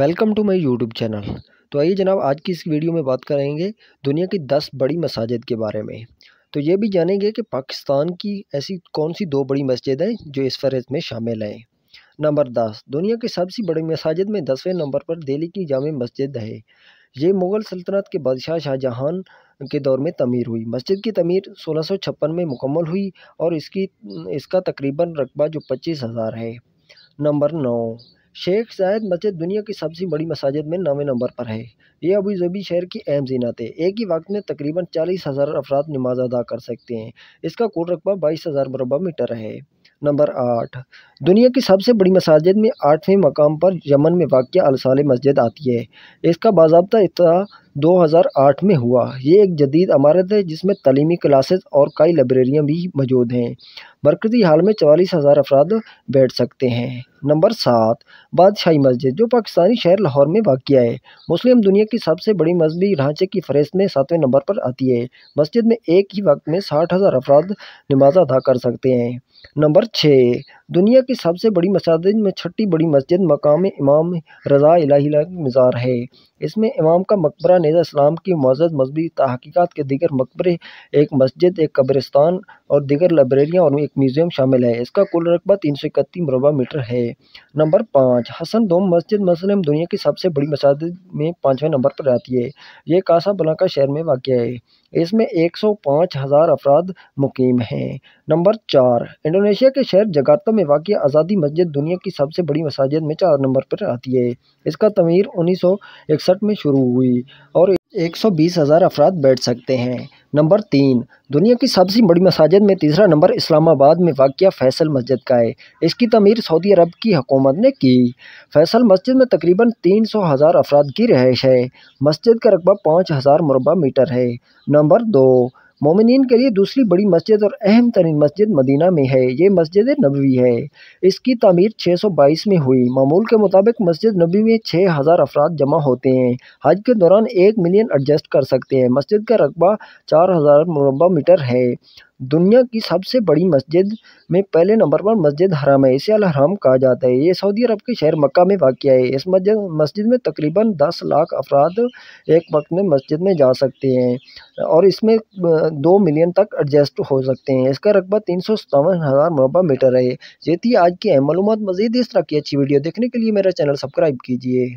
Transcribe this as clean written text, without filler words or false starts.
Welcome to my YouTube channel. तो आइए जनाब, आज की इस वीडियो में बात करेंगे दुनिया की 10 बड़ी मसाजिद के बारे में। तो ये भी जानेंगे कि पाकिस्तान की ऐसी कौन सी 2 बड़ी मस्जिद हैं जो इस फहरिस्त में शामिल हैं। नंबर 10, दुनिया की सबसे बड़ी मसाजिद में 10वें नंबर पर दिल्ली की जामे मस्जिद है। ये मुग़ल सल्तनत के बादशाह शाहजहां के दौर में तमीर हुई। मस्जिद की तमीर 1656 में मुकम्मल हुई और इसका तकरीबन रकबा जो 25,000 है। नंबर 9, शेख जायद मस्जिद दुनिया की सबसे बड़ी मसाजिद में 9वें नंबर पर है। ये अबू धाबी शहर की अहम ज़ीनत है। एक ही वक्त में तकरीबन 40,000 अफराद नमाज अदा कर सकते हैं। इसका कुल रकबा 22,000 मुरबा मीटर है। नंबर 8, दुनिया की सबसे बड़ी मसाजिद में 8वें मकाम पर यमन में वाक़िया अल सालेह मस्जिद आती है। इसका बाज़ाब्ता इफ्तिताह 2008 में हुआ। ये एक जदीद इमारत है जिसमें तालीमी क्लासेस और कई लाइब्रेरियाँ भी मौजूद हैं। मरकज़ी हाल में 44,000 अफराद बैठ सकते हैं। नंबर 7, बादशाही मस्जिद जो पाकिस्तानी शहर लाहौर में वाक़िया है। मुस्लिम दुनिया की सबसे बड़ी मजहबी ढांचे की फहरिस्त में 7वें नंबर पर आती है। मस्जिद में एक ही वक्त में 60,000 अफराद नमाज अदा कर सकते हैं। नंबर 6, दुनिया की सबसे बड़ी मसाजिद में 6ठी बड़ी मस्जिद मकाम इमाम रज़ा इलाही मज़ार है। इसमें इमाम का मकबरा नेज़ इस्लाम की मुअज़्ज़ज़ मजहबी तहक़ीक़ात के दीगर मकबरे, एक मस्जिद, एक कब्रिस्तान और दीगर लाइब्रेरियाँ और एक म्यूज़ियम शामिल है। इसका कुल रकबा 331 मुरबा मीटर है। नंबर 5, हसन दोम मस्जिद मुस्लिम दुनिया की सबसे बड़ी मसाजिद में 5वें नंबर पर आती है। ये कासाब्लांका शहर में वाक़िया है। इसमें 105,000 अफराद मुकीम हैं। नंबर 4, इंडोनेशिया के शहर जकार्ता में वाक़िया आज़ादी मस्जिद दुनिया की सबसे बड़ी मसाजिद में 4 नंबर पर आती है। इसका तमीर 1961 में शुरू हुई और 120,000 अफराद बैठ सकते हैं। नंबर 3, दुनिया की सबसे बड़ी मसाजिद में तीसरा नंबर इस्लामाबाद में वाक़िया फैसल मस्जिद का है। इसकी तमीर सऊदी अरब की हुकूमत ने की। फैसल मस्जिद में तकरीबन 300,000 अफराद की रिहाइश है। मस्जिद का रकबा 5,000 मुरबा मीटर है। नंबर 2, मोमिनीन के लिए दूसरी बड़ी मस्जिद और अहम तरीन मस्जिद मदीना में है। ये मस्जिद नबवी है। इसकी तामीर 622 में हुई। मामूल के मुताबिक मस्जिद नबवी में 6,000 अफराद जमा होते हैं। हज के दौरान 1 मिलियन एडजस्ट कर सकते हैं। मस्जिद का रकबा 4,000 मुरबा मीटर है। दुनिया की सबसे बड़ी मस्जिद में पहले नंबर पर मस्जिद हराम है। इसे अल हराम कहा जाता है। ये सऊदी अरब के शहर मक्का में वाक़िया है। इस मस्जिद में तकरीबन 10 लाख अफराद एक वक्त में मस्जिद में जा सकते हैं और इसमें 2 मिलियन तक एडजस्ट हो सकते हैं। इसका रकबा 357,000 मुरबा मीटर है। ये थी आज की अहम मालूमात। मज़ीद इस तरह की अच्छी वीडियो देखने के लिए मेरा चैनल सब्सक्राइब कीजिए।